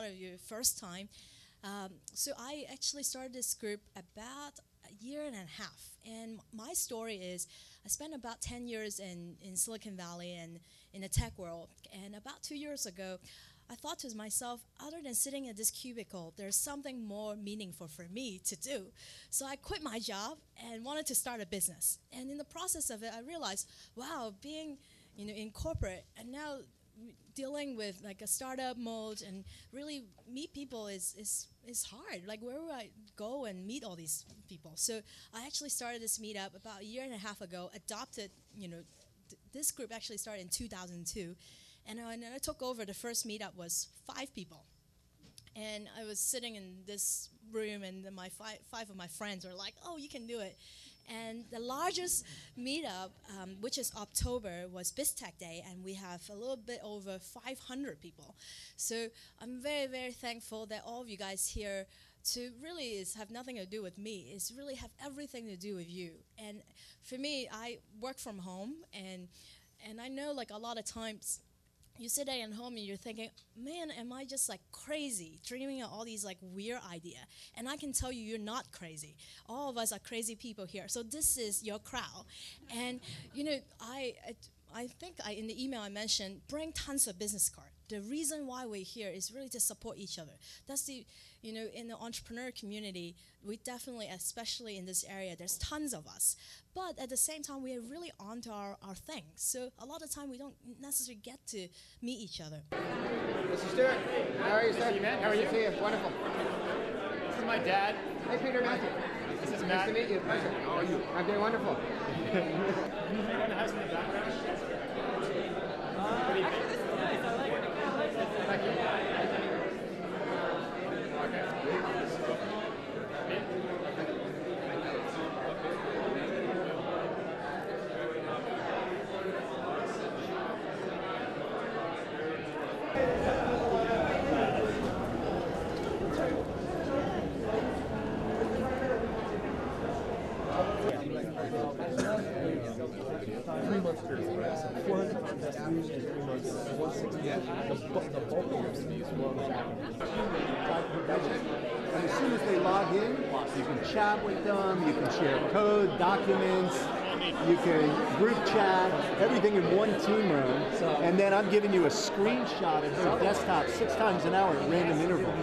lot of you first time. So I actually started this group about a year and a half. And my story is I spent about 10 years in Silicon Valley and in the tech world. And about 2 years ago, I thought to myself, other than sitting at this cubicle, there's something more meaningful for me to do. So I quit my job and wanted to start a business. And in the process of it, I realized, wow, being in corporate and now dealing with like a startup mode and really meet people is hard. Like, where would I go and meet all these people? So I actually started this meetup about a year and a half ago, adopted, this group actually started in 2002. And when I took over, the first meetup was 5 people. And I was sitting in this room, and then my five of my friends were like, oh, you can do it. And the largest meetup, which is October, was BiztechDay, and we have a little bit over 500 people. So I'm very, very thankful that all of you guys here to really have nothing to do with me. It's really have everything to do with you. And for me, I work from home, and I know like a lot of times, you sit there at home and you're thinking, man, am I just like crazy, dreaming of all these like weird ideas? And I can tell you, you're not crazy. All of us are crazy people here. So this is your crowd. And I think in the email I mentioned, bring tons of business cards. The reason why we're here is really to support each other. That's the, in the entrepreneur community, we definitely, especially in this area, there's tons of us. But at the same time, we are really onto our thing. So a lot of time, we don't necessarily get to meet each other. Mr. Stewart, how are you, sir? Nice to see you, man. How are you? Nice to see you. Wonderful. This is my dad. Hey, Peter, Matthew. This is Nice Matt. to meet you. Pleasure. How are you? I'm doing wonderful. Anyone has some background? What do you think? Thank you. And as soon as they log in, you can chat with them, you can share code, documents, you can group chat, everything in one team room. And then I'm giving you a screenshot of their desktop 6 times an hour at random intervals.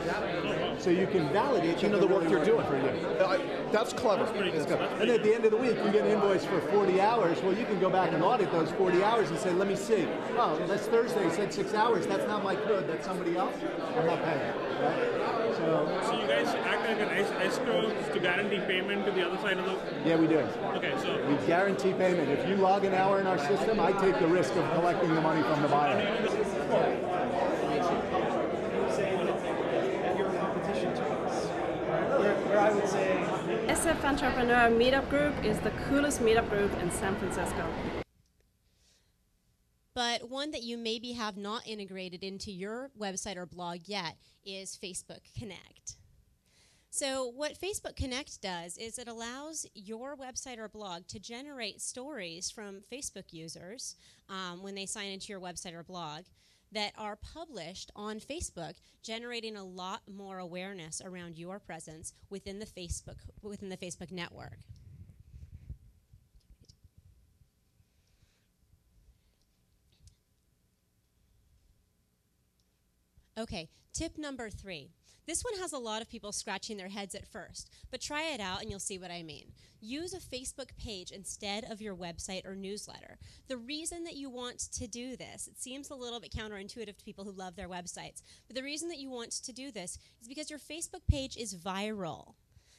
So you can validate the work you're doing for you. That's clever. And at the end of the week, you get an invoice for 40 hours. Well, you can go back and audit those 40 hours and say, let me see. Oh, that's Thursday. It said 6 hours. That's not my code. That's somebody else. I'm not paying. Right? So you guys act like an escrow to guarantee payment to the other side of the... Yeah, we do. Okay, so... We guarantee payment. If you log an hour in our system, I take the risk of collecting the money from the buyer. Where I would say SF Entrepreneur Meetup Group is the coolest meetup group in San Francisco. But one that you maybe have not integrated into your website or blog yet is Facebook Connect. So what Facebook Connect does is it allows your website or blog to generate stories from Facebook users when they sign into your website or blog that are published on Facebook, generating a lot more awareness around your presence within the Facebook network. Okay, tip number 3. This one has a lot of people scratching their heads at first, but try it out and you'll see what I mean. Use a Facebook page instead of your website or newsletter. The reason that you want to do this, it seems a little bit counterintuitive to people who love their websites, but the reason that you want to do this is because your Facebook page is viral.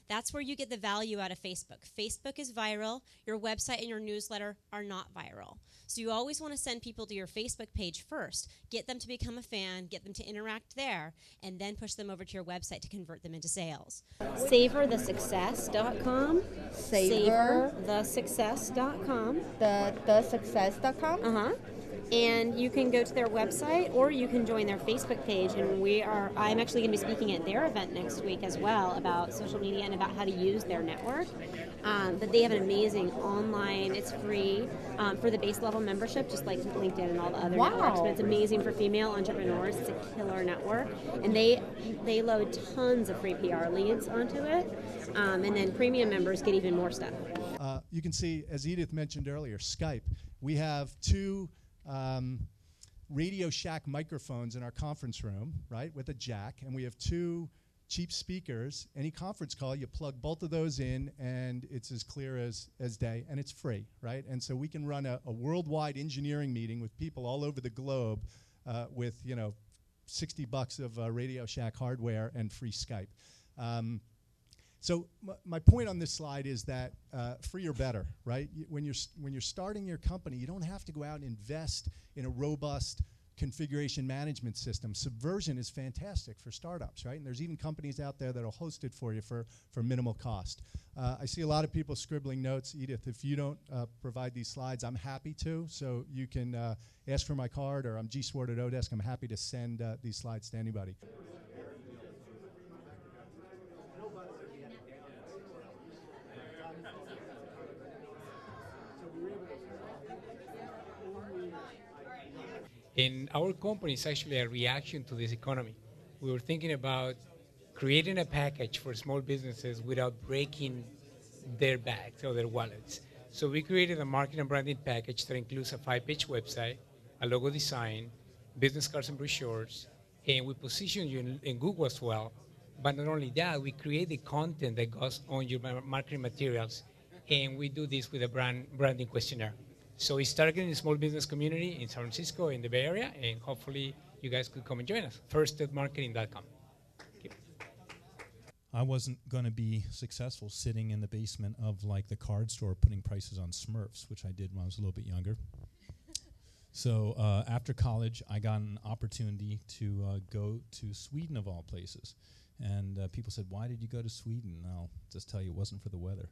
That's where you get the value out of Facebook. Facebook is viral. Your website and your newsletter are not viral. So you always want to send people to your Facebook page first, get them to become a fan, get them to interact there, and then push them over to your website to convert them into sales. SavorTheSuccess.com. Savor SavorTheSuccess.com. thesuccess.com. And you can go to their website, or you can join their Facebook page. And I'm actually going to be speaking at their event next week as well about social media and about how to use their network. But they have an amazing online, it's free for the base level membership, just like LinkedIn and all the other networks. But it's amazing for female entrepreneurs. It's a killer network. And they load tons of free PR leads onto it. And then premium members get even more stuff. You can see, as Edith mentioned earlier, Skype. We have 2 Radio Shack microphones in our conference room, right, with a jack, and we have 2 cheap speakers. Any conference call, you plug both of those in, and it's as clear as day, and it's free, right? And so we can run a worldwide engineering meeting with people all over the globe with, $60 of Radio Shack hardware and free Skype. So my point on this slide is that free or better, right? When you're starting your company, you don't have to go out and invest in a robust configuration management system. Subversion is fantastic for startups, right? And there's even companies out there that'll host it for you for minimal cost. I see a lot of people scribbling notes. Edith, if you don't provide these slides, I'm happy to. So you can ask for my card, or I'm G Swart at Odesk. I'm happy to send these slides to anybody. And our company is actually a reaction to this economy. We were thinking about creating a package for small businesses without breaking their bags or their wallets. So we created a marketing and branding package that includes a 5-page website, a logo design, business cards and brochures, and we position you in Google as well. But not only that, we create the content that goes on your marketing materials, and we do this with a branding questionnaire. So it's targeting the small business community in San Francisco, in the Bay Area, and hopefully you guys could come and join us. firststepmarketing.com. I wasn't going to be successful sitting in the basement of like the card store putting prices on Smurfs, which I did when I was a little bit younger. So after college, I got an opportunity to go to Sweden, of all places. And people said, why did you go to Sweden? And I'll just tell you, it wasn't for the weather.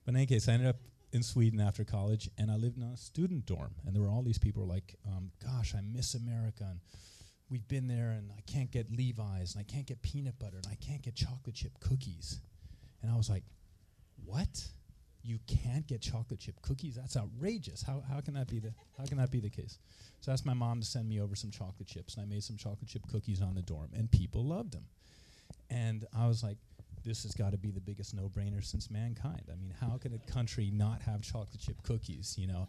But in any case, I ended up in Sweden after college, and I lived in a student dorm. And there were all these people like, gosh, I miss America, and we've been there, and I can't get Levi's, and I can't get peanut butter, and I can't get chocolate chip cookies. And I was like, what? You can't get chocolate chip cookies? That's outrageous. How can that be the case? So I asked my mom to send me over some chocolate chips, and I made some chocolate chip cookies on the dorm, and people loved them. And I was like, this has got to be the biggest no-brainer since mankind. I mean, how can a country not have chocolate chip cookies, you know?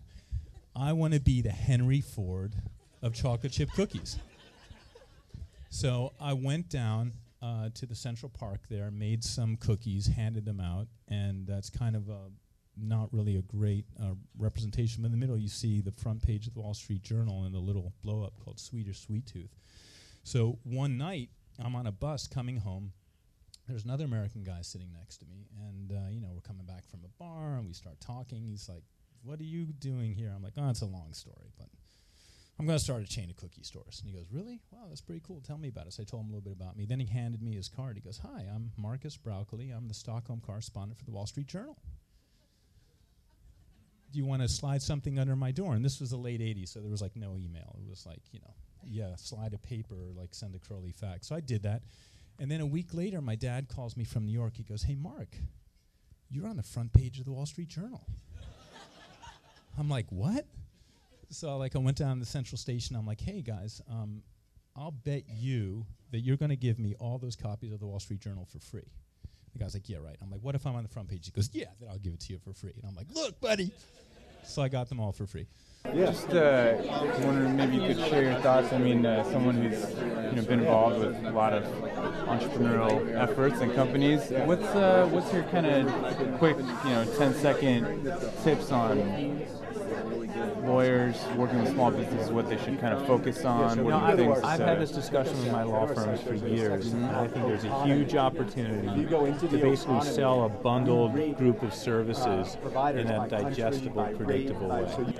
I want to be the Henry Ford of chocolate chip cookies. So I went down to the Central Park there, made some cookies, handed them out, and that's kind of not really a great representation. But in the middle, you see the front page of the Wall Street Journal and the little blow-up called Sweet or Sweet Tooth. So one night, I'm on a bus coming home. There's another American guy sitting next to me, and we're coming back from a bar, and we start talking. He's like, what are you doing here? I'm like, oh, it's a long story, but I'm going to start a chain of cookie stores. And he goes, really? Wow, that's pretty cool. Tell me about it. So I told him a little bit about me. Then he handed me his card. He goes, hi, I'm Marcus Broccoli. I'm the Stockholm correspondent for the Wall Street Journal. Do you want to slide something under my door? And this was the late 80s, so there was like no email. It was like, slide a paper, or like send a curly fax. So I did that. And then a week later, my dad calls me from New York. He goes, hey, Mark, you're on the front page of the Wall Street Journal. I'm like, what? So I went down to the Central Station. I'm like, hey, guys, I'll bet you that you're going to give me all those copies of the Wall Street Journal for free. The guy's like, yeah, right. I'm like, what if I'm on the front page? He goes, yeah, then I'll give it to you for free. And I'm like, look, buddy. So I got them all for free. Yeah. Just wondering maybe you could share your thoughts. I mean, someone who's been involved with a lot of entrepreneurial efforts and companies. What's your kind of quick 10-second tips on lawyers working with small businesses, what they should kind of focus on? I've had this discussion with my law firms for years, and I think there's a huge opportunity to basically sell a bundled group of services in a digestible, predictable way.